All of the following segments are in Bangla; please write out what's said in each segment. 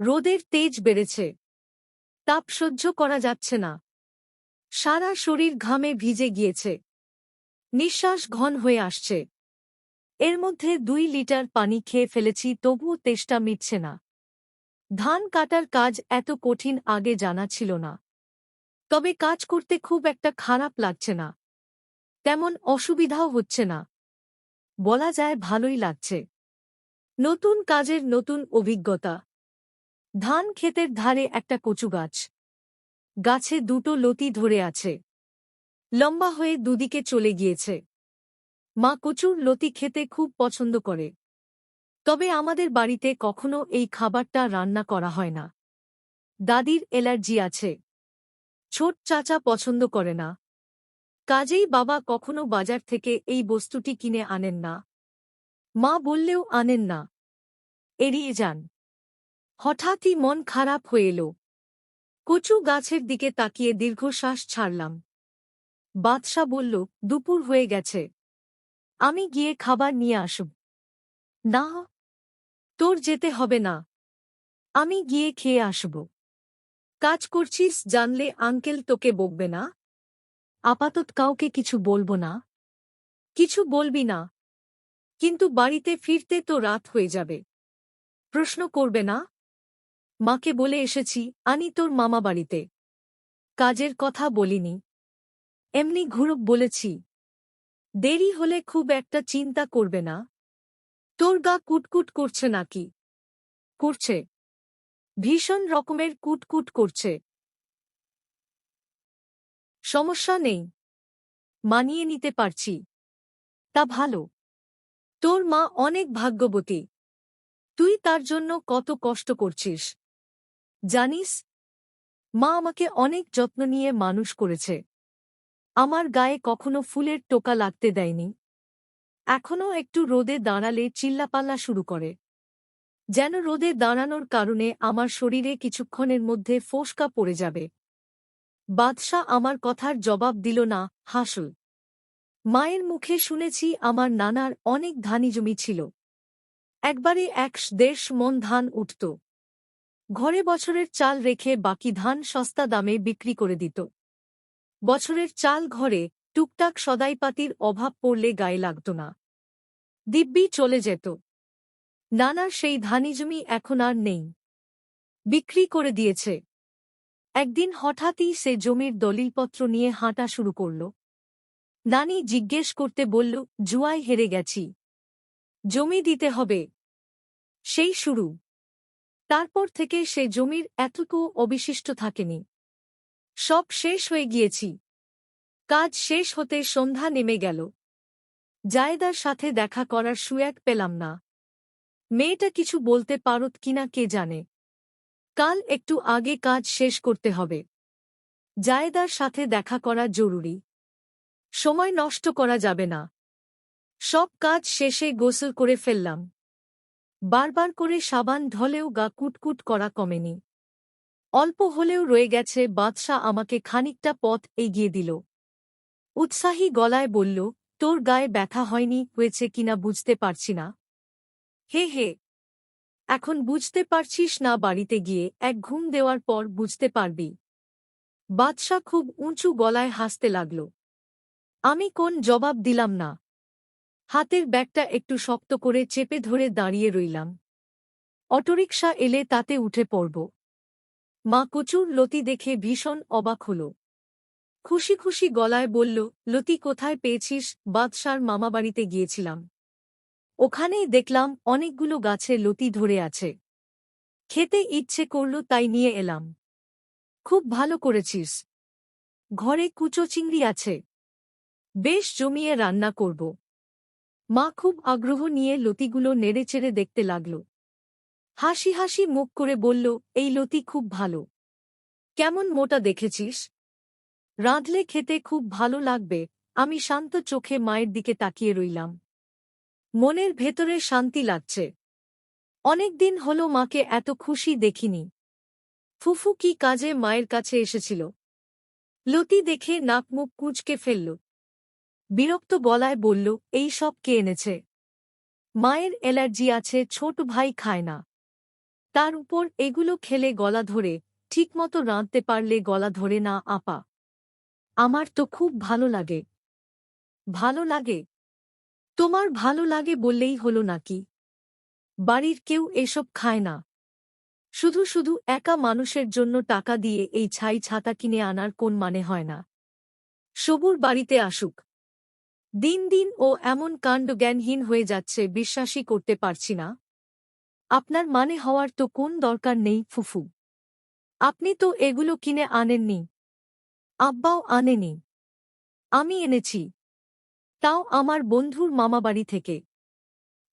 রোদের তেজ বেড়েছে। তাপ সহ্য করা যাচ্ছে না। সারা শরীর ঘামে ভিজে গিয়েছে। নিঃশ্বাস ঘন হয়ে আসছে। এর মধ্যে 2 লিটার পানি খেয়ে ফেলেছি, তবুও তেষ্টা মিটছে না। ধান কাটার কাজ এত কঠিন আগে জানা ছিল না। তবে কাজ করতে খুব একটা খারাপ লাগছে না। তেমন অসুবিধাও হচ্ছে না। বলা যায় ভালোই লাগছে। নতুন কাজের নতুন অভিজ্ঞতা। ধান ক্ষেতের ধারে একটা কচু গাছ। গাছে 2টো লতি ধরে আছে। লম্বা হয়ে দুদিকে চলে গিয়েছে। মা কচুর লতি খেতে খুব পছন্দ করে। তবে আমাদের বাড়িতে কখনো এই খাবারটা রান্না করা হয় না। দাদির অ্যালার্জি আছে। ছোট চাচা পছন্দ করে না। কাজেই বাবা কখনো বাজার থেকে এই বস্তুটি কিনে আনেন না। মা বললেও আনেন না। এড়িয়ে যান। হঠাৎই মন খারাপ হয়ে এলো। কচু গাছের দিকে তাকিয়ে দীর্ঘশ্বাস ছাড়লাম। বাদশা বলল, দুপুর হয়ে গেছে। আমি গিয়ে খাবার নিয়ে আসব। না, তোর যেতে হবে না। আমি গিয়ে খেয়ে আসব। কাজ করছিস জানলে আঙ্কেল তোকে বকবে না? আপাতত কাউকে কিছু বলবো না। কিছু বলবি না? কিন্তু বাড়িতে ফিরতে তো রাত হয়ে যাবে। প্রশ্ন করবে না? মাকে বলে এসেছি আনি তোর মামা বাড়িতে। কাজের কথা বলিনি। এমনি ঘুরুক বলেছি। দেরি হলে খুব একটা চিন্তা করবে না। তোর গা কুটকুট করছে নাকি? করছে। ভীষণ রকমের কুটকুট করছে। সমস্যা নেই। মানিয়ে নিতে পারছি। তা ভালো। তোর মা অনেক ভাগ্যবতী। তুই তার জন্য কত কষ্ট করছিস জানিস? মা আমাকে অনেক যত্ন নিয়ে মানুষ করেছে। আমার গায়ে কখনো ফুলের টোকা লাগতে দেয়নি। এখনও একটু রোদে দাঁড়ালে চিল্লাপাল্লা শুরু করে। যেন রোদে দাঁড়ানোর কারণে আমার শরীরে কিছুক্ষণের মধ্যে ফোসকা পড়ে যাবে। বাদশা আমার কথার জবাব দিল না, হাসল। মায়ের মুখে শুনেছি আমার নানার অনেক ধানি জমি ছিল। একবারে 1-1.5 মণ ধান উঠত। ঘরে বছরের চাল রেখে বাকি ধান সস্তা দামে বিক্রি করে দিত। বছরের চাল ঘরে, টুকটাক সদাইপাতির অভাব পড়লে গায়ে লাগত না। দিব্যি চলে যেত। নানার সেই ধানি জমি এখন আর নেই। বিক্রি করে দিয়েছে। একদিন হঠাৎই সে জমির দলিলপত্র নিয়ে হাঁটা শুরু করল। নানি জিজ্ঞেস করতে বলল, জুয়ায় হেরে গেছি। জমি দিতে হবে। সেই শুরু। তারপর থেকে সে জমির এতটুকু অবশিষ্ট থাকেনি। সব শেষ হয়ে গিয়েছি। কাজ শেষ হতে সন্ধ্যা নেমে গেল। জায়েদার সাথে দেখা করার সুযোগ পেলাম না। মেয়েটা কিছু বলতে পারত কিনা কে জানে। কাল একটু আগে কাজ শেষ করতে হবে। জায়েদার সাথে দেখা করা জরুরি। সময় নষ্ট করা যাবে না। সব কাজ শেষে গোসল করে ফেললাম। বারবার করে সাবান ঢলেও গা কুটকুট করা কমেনি। অল্প হলেও রয়ে গেছে। বাদশা আমাকে খানিকটা পথ এগিয়ে দিল। উৎসাহী গলায় বলল, তোর গায়ে ব্যথা হয়নি, হয়েছে কিনা বুঝতে পারছি না। হে হে, এখন বুঝতে পারছিস না? বাড়িতে গিয়ে এক ঘুম দেওয়ার পর বুঝতে পারবি। বাদশা খুব উঁচু গলায় হাসতে লাগল। আমি কোন জবাব দিলাম না। হাতের ব্যাগটা একটু শক্ত করে চেপে ধরে দাঁড়িয়ে রইলাম। অটোরিকশা এলে তাতে উঠে পড়ব। মা কচুর লতি দেখে ভীষণ অবাক হল। খুশি খুশি গলায় বলল, লতি কোথায় পেয়েছিস? বাদশার মামাবাড়িতে গিয়েছিলাম। ওখানেই দেখলাম অনেকগুলো গাছে লতি ধরে আছে। খেতে ইচ্ছে করল তাই নিয়ে এলাম। খুব ভালো করেছিস। ঘরে কুচো চিংড়ি আছে। বেশ জমিয়ে রান্না করব। মা খুব আগ্রহ নিয়ে লতিগুলো নেড়েচেড়ে দেখতে লাগল। হাসি হাসি মুখ করে বলল, এই লতি খুব ভালো। কেমন মোটা দেখেছিস? রাঁধলে খেতে খুব ভালো লাগবে। আমি শান্ত চোখে মায়ের দিকে তাকিয়ে রইলাম। মনের ভেতরে শান্তি লাগছে। অনেকদিন হলো মাকে এত খুশি দেখিনি। ফুফু কি কাজে মায়ের কাছে এসেছিল? লতি দেখে নাক মুখ কুঁচকে ফেলল। বিরক্ত গলায় বলল, এই সব কে এনেছে? মায়ের অ্যালার্জি আছে, ছোট ভাই খায় না। তার উপর এগুলো খেলে গলা ধরে, ঠিকমতো রাঁধতে পারলে গলা ধরে না আপা। আমার তো খুব ভালো লাগে। ভালো লাগে? তোমার ভালো লাগে বললেই হলো নাকি? বাড়ির কেউ এসব খায় না। শুধু শুধু একা মানুষের জন্য টাকা দিয়ে এই ছাই ছাতা কিনে আনার কোন মানে হয় না। সবুর বাড়িতে আসুক। দিন দিন ও এমন কাণ্ডজ্ঞানহীন হয়ে যাচ্ছে, বিশ্বাসই করতে পারছি না। আপনার মানে হওয়ার তো কোন দরকার নেই ফুফু। আপনি তো এগুলো কিনে আনেননি। আব্বাও আনেনি। আমি এনেছি। তাও আমার বন্ধুর মামাবাড়ি থেকে।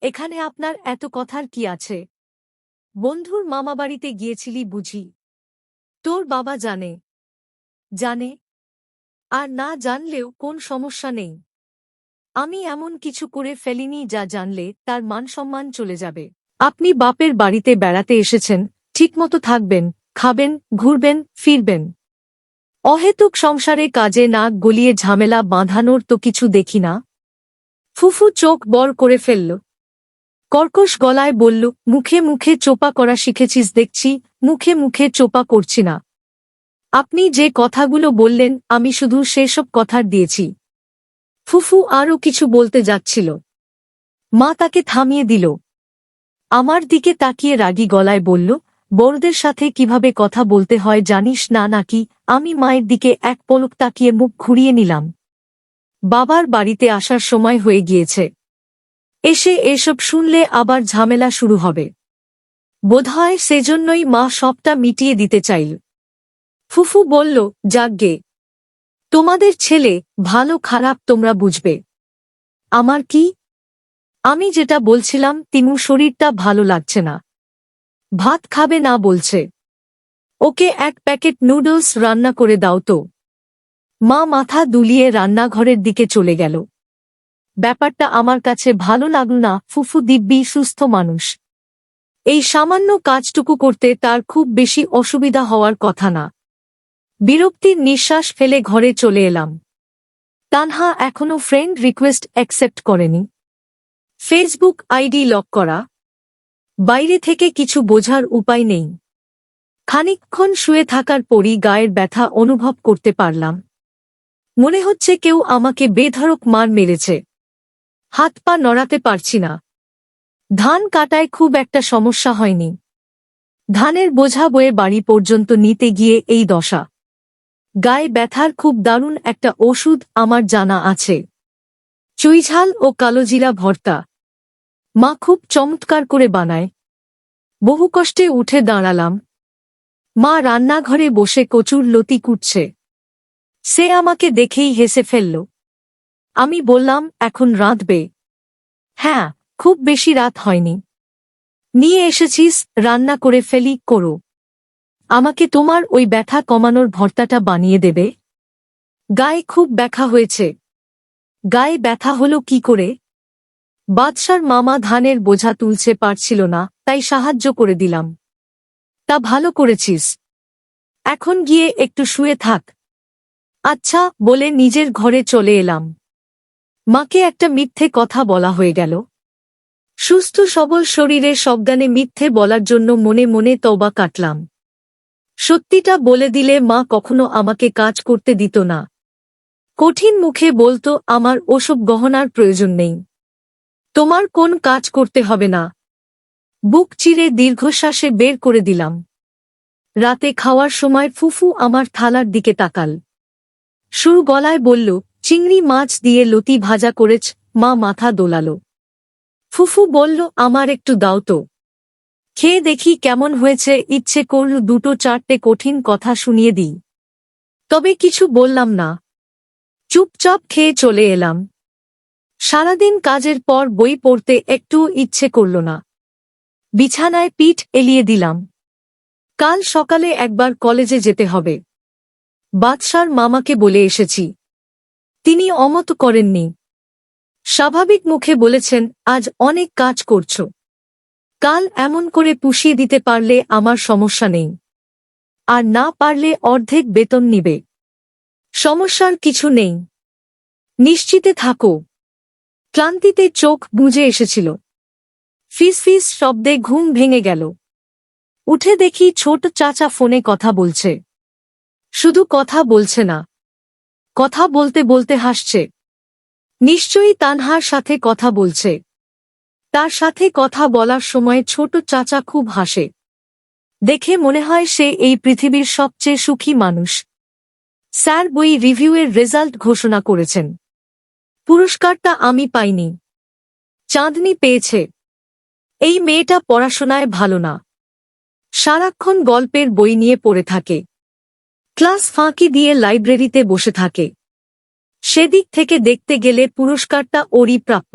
এখানে আপনার এত কথার কি আছে? বন্ধুর মামাবাড়িতে গিয়েছিলি বুঝি? তোর বাবা জানে? জানে। আর না জানলেও কোন সমস্যা নেই। আমি এমন কিছু করে ফেলিনি যা জানলে তার মানসম্মান চলে যাবে। আপনি বাপের বাড়িতে বেড়াতে এসেছেন, ঠিকমতো থাকবেন, খাবেন, ঘুরবেন, ফিরবেন। অহেতুক সংসারে কাজে নাক গলিয়ে ঝামেলা বাঁধানোর তো কিছু দেখি না। ফুফু চোখ বড় করে ফেলল। কর্কশ গলায় বলল, মুখে মুখে চোপা করা শিখেছিস দেখছি, মুখে মুখে চোপা করছি না। আপনি যে কথাগুলো বললেন আমি শুধু সেসব কথার দিয়েছি। ফুফু আরও কিছু বলতে যাচ্ছিল। মা তাকে থামিয়ে দিল। আমার দিকে তাকিয়ে রাগী গলায় বলল, বড়দের সাথে কিভাবে কথা বলতে হয় জানিস না নাকি? আমি মায়ের দিকে এক পলক তাকিয়ে মুখ ঘুরিয়ে নিলাম। বাবার বাড়িতে আসার সময় হয়ে গিয়েছে। এসে এসব শুনলে আবার ঝামেলা শুরু হবে। বোধহয় সেজন্যই মা সবটা মিটিয়ে দিতে চাইল। ফুফু বলল, যাকগে, তোমাদের ছেলে ভালো খারাপ তোমরা বুঝবে। আমার কি? আমি যেটা বলছিলাম তিমুর শরীরটা ভালো লাগছে না। ভাত খাবে না বলছে। ওকে এক প্যাকেট নুডলস রান্না করে দাও তো। মা মাথা দুলিয়ে রান্নাঘরের দিকে চলে গেল। ব্যাপারটা আমার কাছে ভালো লাগল না। ফুফু দিব্যি সুস্থ মানুষ। এই সামান্য কাজটুকু করতে তার খুব বেশি অসুবিধা হওয়ার কথা না। বিরক্তির নিঃশ্বাস ফেলে ঘরে চলে এলাম। তানহা এখনো ফ্রেন্ড রিকোয়েস্ট অ্যাকসেপ্ট করেনি। ফেসবুক আইডি লক করা। বাইরে থেকে কিছু বোঝার উপায় নেই। খানিকক্ষণ শুয়ে থাকার পরই গায়ের ব্যথা অনুভব করতে পারলাম। মনে হচ্ছে কেউ আমাকে বেধড়ক মার মেরেছে। হাত পা নড়াতে পারছি না। ধান কাটায় খুব একটা সমস্যা হয়নি। ধানের বোঝা বয়ে বাড়ি পর্যন্ত নিতে গিয়ে এই দশা। গায়ে ব্যথার খুব দারুণ একটা ওষুধ আমার জানা আছে। চুইঝাল ও কালোজিরা ভর্তা। মা খুব চমৎকার করে বানায়। বহু কষ্টে উঠে দাঁড়ালাম। মা রান্নাঘরে বসে কচুর লতি কুটছে। সে আমাকে দেখেই হেসে ফেলল। আমি বললাম, এখন রাঁধবে? হ্যাঁ, খুব বেশি রাত হয়নি। নিয়ে এসেছিস, রান্না করে ফেলি, করো। আমাকে তোমার ওই ব্যথা কমানোর ভর্তাটা বানিয়ে দেবে? গায়ে খুব ব্যথা হয়েছে। গায়ে ব্যথা হলো কি করে? বাদশার মামা ধানের বোঝা তুলছে পারছিল না, তাই সাহায্য করে দিলাম। তা ভালো করেছিস। এখন গিয়ে একটু শুয়ে থাক। আচ্ছা বলে নিজের ঘরে চলে এলাম। মাকে একটা মিথ্যে কথা বলা হয়ে গেল। সুস্থ সবল শরীরে সজ্ঞানে মিথ্যে বলার জন্য মনে মনে তওবা কাটলাম। সত্যিটা বলে দিলে মা কখনো আমাকে কাজ করতে দিত না। কঠিন মুখে বলতো, আমার ওসব গহনার প্রয়োজন নেই। তোমার কোন কাজ করতে হবে না। বুক চিরে দীর্ঘশ্বাসে বের করে দিলাম। রাতে খাওয়ার সময় ফুফু আমার থালার দিকে তাকাল। সুর গলায় বলল, চিংড়ি মাছ দিয়ে লতি ভাজা করেছ। মা মাথা দোলাল। ফুফু বলল, আমার একটু দাও তো। খেয়ে দেখি কেমন হয়েছে। ইচ্ছে করল দুটো চারটে কঠিন কথা শুনিয়ে দিই। তবে কিছু বললাম না। চুপচাপ খেয়ে চলে এলাম। সারাদিন কাজের পর বই পড়তে একটুও ইচ্ছে করল না। বিছানায় পিঠ এলিয়ে দিলাম। কাল সকালে একবার কলেজে যেতে হবে। বাদশার মামাকে বলে এসেছি। তিনি অমত করেননি। স্বাভাবিক মুখে বলেছেন, আজ অনেক কাজ করছ। কাল এমন করে পুষিয়ে দিতে পারলে আমার সমস্যা নেই। আর না পারলে অর্ধেক বেতন নিবে। সমস্যার কিছু নেই। নিশ্চিতে থাকো। ক্লান্তিতে চোখ বুজে এসেছিল। ফিস ফিস শব্দে ঘুম ভেঙে গেল। উঠে দেখি ছোট চাচা ফোনে কথা বলছে। শুধু কথা বলছে না, কথা বলতে বলতে হাসছে। নিশ্চয়ই তানহার সাথে কথা বলছে। তার সাথে কথা বলার সময় ছোট চাচা খুব হাসে। দেখে মনে হয় সে এই পৃথিবীর সবচেয়ে সুখী মানুষ। স্যার বই রিভিউয়ের রেজাল্ট ঘোষণা করেছেন। পুরস্কারটা আমি পাইনি, চাঁদনি পেয়েছে। এই মেয়েটা পড়াশোনায় ভালো না, সারাক্ষণ গল্পের বই নিয়ে পড়ে থাকে, ক্লাস ফাঁকি দিয়ে লাইব্রেরিতে বসে থাকে। সেদিক থেকে দেখতে গেলে পুরস্কারটা ওরই প্রাপ্য।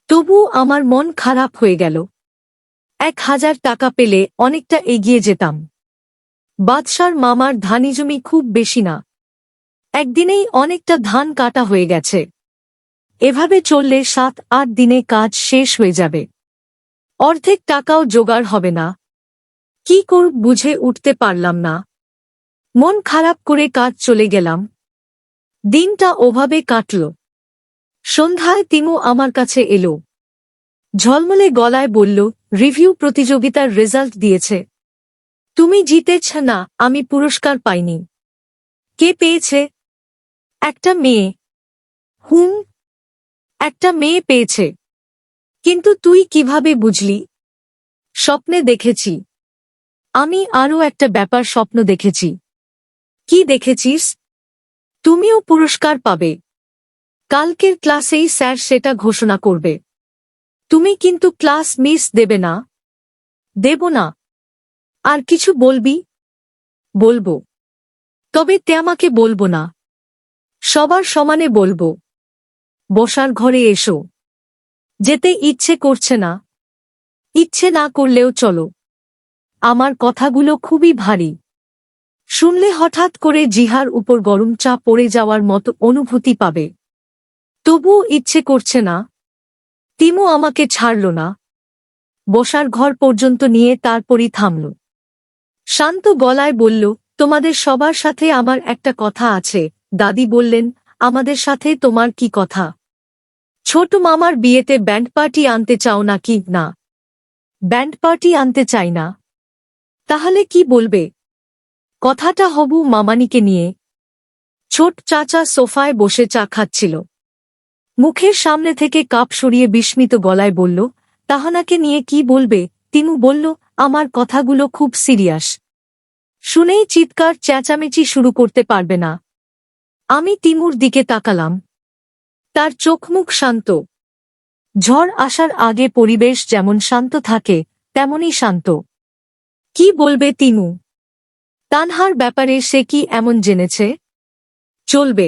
তবু আমার মন খারাপ হয়ে গেল। 1000 টাকা পেলে অনেকটা এগিয়ে যেতাম। বাদশার মামার ধানিজমি খুব বেশি না, একদিনেই অনেকটা ধান কাটা হয়ে গেছে। এভাবে চললে 7-8 দিনে কাজ শেষ হয়ে যাবে। অর্ধেক টাকাও জোগাড় হবে না। কি করব বুঝে উঠতে পারলাম না। মন খারাপ করে কাজ চলে গেলাম। দিনটা ওভাবে কাটল। সন্ধ্যায় তিমু আমার কাছে এলো। ঝলমলে গলায় বলল, রিভিউ প্রতিযোগিতার রেজাল্ট দিয়েছে। তুমি জিতেছ না, আমি পুরস্কার পাইনি। কে পেয়েছে? একটা মেয়ে। হুম, একটা মেয়ে পেয়েছে। কিন্তু তুই কিভাবে বুঝলি? স্বপ্নে দেখেছি। আমি আরও একটা ব্যাপার স্বপ্ন দেখেছি। কি দেখেছিস? তুমিও পুরস্কার পাবে। কালকের ক্লাসেই স্যার সেটা ঘোষণা করবে। তুমি কিন্তু ক্লাস মিস দেবে না। দেব না। আর কিছু বলবি? বলবো, তবে আমাকে বলবো না। সবার সমানে বলবো। বসার ঘরে এসো। যেতে ইচ্ছে করছে না? ইচ্ছে না করলেও চলো। আমার কথাগুলো খুবই ভারী। শুনলে হঠাৎ করে জিহার উপর গরম চা পড়ে যাওয়ার মতো অনুভূতি পাবে। তবুও ইচ্ছে করছে না। তিমু আমাকে ছাড়ল না। বসার ঘর পর্যন্ত নিয়ে তারপরই থামল। শান্ত গলায় বলল, তোমাদের সবার সাথে আমার একটা কথা আছে। দাদি বললেন, আমাদের সাথে তোমার কি কথা? ছোট মামার বিয়েতে ব্যান্ড পার্টি আনতে চাও নাকি? না, ব্যান্ড পার্টি আনতে চাই না। তাহলে কি বলবে? কথাটা হবু মামানিকে নিয়ে। ছোট চাচা সোফায় বসে চা খাচ্ছিল। মুখের সামনে থেকে কাপ সরিয়ে বিস্মিত গলায় বলল, তাহানাকে নিয়ে কি বলবে? তিমু বলল, আমার কথাগুলো খুব সিরিয়াস। শুনেই চিৎকার চেঁচামেচি শুরু করতে পারবে না। আমি তিমুর দিকে তাকালাম। তার চোখমুখ শান্ত। ঝড় আসার আগে পরিবেশ যেমন শান্ত থাকে, তেমনই শান্ত। কি বলবে তিমু? তানহার ব্যাপারে সে কি এমন জেনেছে? চলবে।